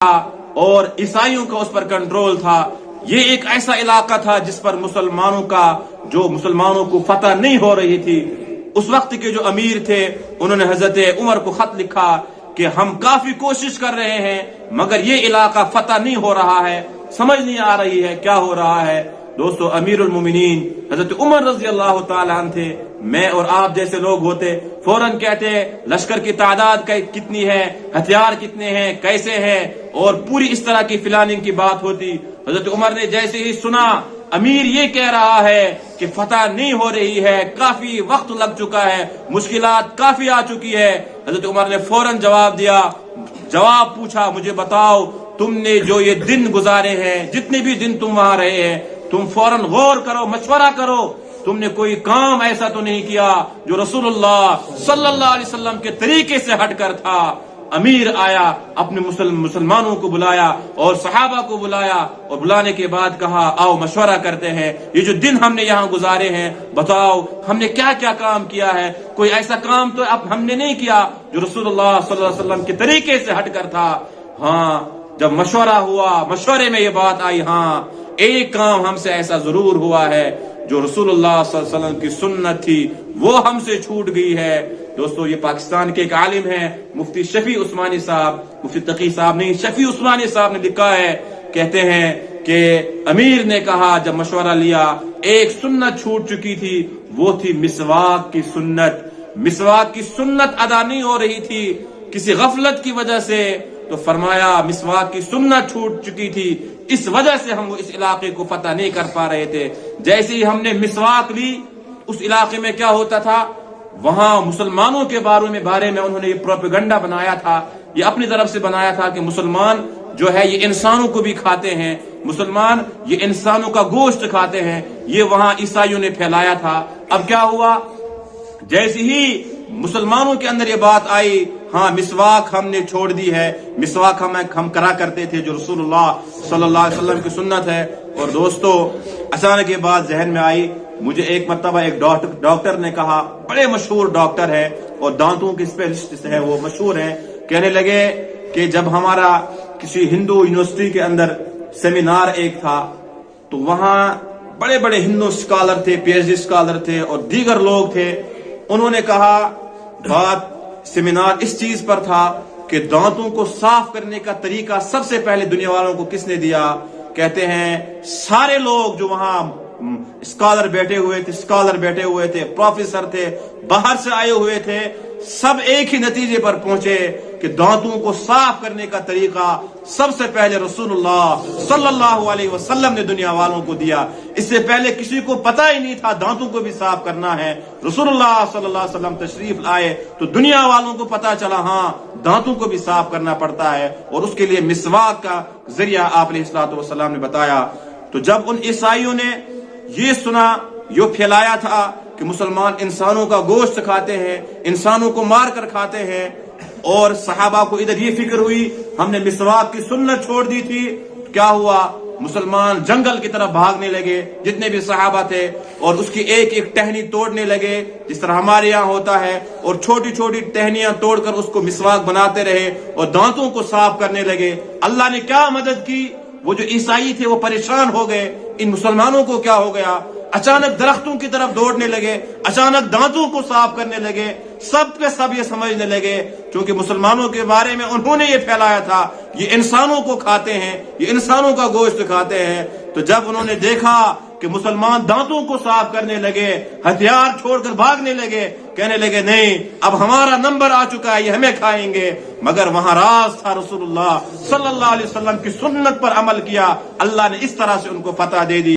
اور عیسائیوں کا اس پر کنٹرول تھا۔ یہ ایک ایسا علاقہ تھا جس پر مسلمانوں کو فتح نہیں ہو رہی تھی۔ اس وقت کے جو امیر تھے انہوں نے حضرت عمر کو خط لکھا کہ ہم کافی کوشش کر رہے ہیں مگر یہ علاقہ فتح نہیں ہو رہا ہے، سمجھ نہیں آ رہی ہے کیا ہو رہا ہے۔ دوستو، امیر المومنین حضرت عمر رضی اللہ تعالیٰ عنہ تھے۔ میں اور آپ جیسے لوگ ہوتے فوراً کہتے لشکر کی تعداد کتنی ہے، ہتھیار کتنے ہیں، کیسے ہیں، اور پوری اس طرح کی پلاننگ کی بات ہوتی۔ حضرت عمر نے جیسے ہی سنا امیر یہ کہہ رہا ہے کہ فتح نہیں ہو رہی ہے، کافی وقت لگ چکا ہے، مشکلات کافی آ چکی ہے، حضرت عمر نے فوراً جواب پوچھا، مجھے بتاؤ تم نے جو یہ دن گزارے ہیں، جتنے بھی دن تم وہاں رہے ہیں، تم فوراً غور کرو، مشورہ کرو، تم نے کوئی کام ایسا تو نہیں کیا جو رسول اللہ صلی اللہ علیہ وسلم کے طریقے سے ہٹ کر تھا۔ امیر آیا، اپنے مسلمانوں کو بلایا اور صحابہ کو بلایا، اور بلانے کے بعد کہا آؤ مشورہ کرتے ہیں، یہ جو دن ہم نے یہاں گزارے ہیں بتاؤ ہم نے کیا کیا کام کیا ہے، کوئی ایسا کام تو اب ہم نے نہیں کیا جو رسول اللہ صلی اللہ علیہ وسلم کے طریقے سے ہٹ کر تھا۔ ہاں، جب مشورہ ہوا، مشورے میں یہ بات آئی، ہاں ایک کام ہم سے ایسا ضرور ہوا ہے جو رسول اللہ صلی اللہ علیہ وسلم کی سنت تھی وہ ہم سے چھوٹ گئی ہے۔ دوستو، یہ پاکستان کے ایک عالم ہیں مفتی شفیع عثمانی صاحب، مفتی تقی صاحب نہیں، شفیع عثمانی صاحب نے لکھا ہے، کہتے ہیں کہ امیر نے کہا جب مشورہ لیا ایک سنت چھوٹ چکی تھی، وہ تھی مسواک کی سنت۔ مسواک کی سنت ادا نہیں ہو رہی تھی کسی غفلت کی وجہ سے، تو فرمایا مسواک کی سنت چھوٹ چکی تھی، اس وجہ سے ہم اس علاقے کو فتح نہیں کر پا رہے تھے۔ جیسے ہی ہم نے مسواک لی، اس علاقے میں کیا ہوتا تھا، وہاں مسلمانوں کے بارے میں انہوں نے یہ پروپیگنڈا بنایا تھا، یہ اپنی طرف سے بنایا تھا کہ مسلمان جو ہے یہ انسانوں کو بھی کھاتے ہیں، مسلمان یہ انسانوں کا گوشت کھاتے ہیں، یہ وہاں عیسائیوں نے پھیلایا تھا۔ اب کیا ہوا، جیسے ہی مسلمانوں کے اندر یہ بات آئی، ہاں مسواک ہم نے چھوڑ دی ہے، مسواک ہم کرا کرتے تھے جو رسول اللہ صلی اللہ علیہ وسلم کی سنت ہے۔ اور دوستو، اچانک یہ بات ذہن میں آئی، مجھے ایک مرتبہ ایک ڈاکٹر نے کہا، بڑے مشہور ڈاکٹر ہے اور دانتوں کے اسپیشلسٹ ہے، وہ مشہور ہیں، کہنے لگے کہ جب ہمارا کسی ہندو یونیورسٹی کے اندر سیمینار ایک تھا تو وہاں بڑے بڑے ہندو اسکالر تھے، پی ایچ ڈی اسکالر تھے اور دیگر لوگ تھے، انہوں نے کہا بات سیمینار اس چیز پر تھا کہ دانتوں کو صاف کرنے کا طریقہ سب سے پہلے دنیا والوں کو کس نے دیا؟ کہتے ہیں سارے لوگ جو وہاں اسکالر بیٹھے ہوئے تھے، پروفیسر تھے، باہر سے آئے ہوئے تھے، سب ایک ہی نتیجے پر پہنچے کہ دانتوں کو صاف کرنے کا طریقہ سب سے پہلے رسول اللہ صلی اللہ علیہ وسلم نے دنیا والوں کو دیا۔ اس سے پہلے کسی کو پتہ ہی نہیں تھا دانتوں کو بھی صاف کرنا ہے۔ رسول اللہ صلی اللہ علیہ وسلم تشریف لائے تو دنیا والوں کو پتہ چلا ہاں دانتوں کو بھی صاف کرنا پڑتا ہے، اور اس کے لیے مسواک کا ذریعہ آپ علیہ الصلوۃ والسلام نے بتایا۔ تو جب ان عیسائیوں نے یہ سنا، یہ پھیلایا تھا کہ مسلمان انسانوں کا گوشت کھاتے ہیں، انسانوں کو مار کر کھاتے ہیں، اور صحابہ کو ادھر یہ فکر ہوئی ہم نے مسواک کی سنت چھوڑ دی تھی، کیا ہوا، مسلمان جنگل کی طرف بھاگنے لگے جتنے بھی صحابہ تھے، اور اس کی ایک ایک ٹہنی توڑنے لگے جس طرح ہمارے یہاں ہوتا ہے، اور چھوٹی چھوٹی ٹہنیاں توڑ کر اس کو مسواک بناتے رہے اور دانتوں کو صاف کرنے لگے۔ اللہ نے کیا مدد کی، وہ جو عیسائی تھے وہ پریشان ہو گئے، ان مسلمانوں کو کیا ہو گیا، اچانک درختوں کی طرف دوڑنے لگے، اچانک دانتوں کو صاف کرنے لگے، سب کے سب یہ سمجھنے لگے کیونکہ مسلمانوں کے بارے میں انہوں نے یہ پھیلایا تھا یہ انسانوں کو کھاتے ہیں، یہ انسانوں کا گوشت کھاتے ہیں۔ تو جب انہوں نے دیکھا کہ مسلمان دانتوں کو صاف کرنے لگے، ہتھیار چھوڑ کر بھاگنے لگے، کہنے لگے نہیں اب ہمارا نمبر آ چکا ہے، یہ ہمیں کھائیں گے، مگر وہاں راز تھا، رسول اللہ صلی اللہ علیہ وسلم کی سنت پر عمل کیا، اللہ نے اس طرح سے ان کو فتح دے دی۔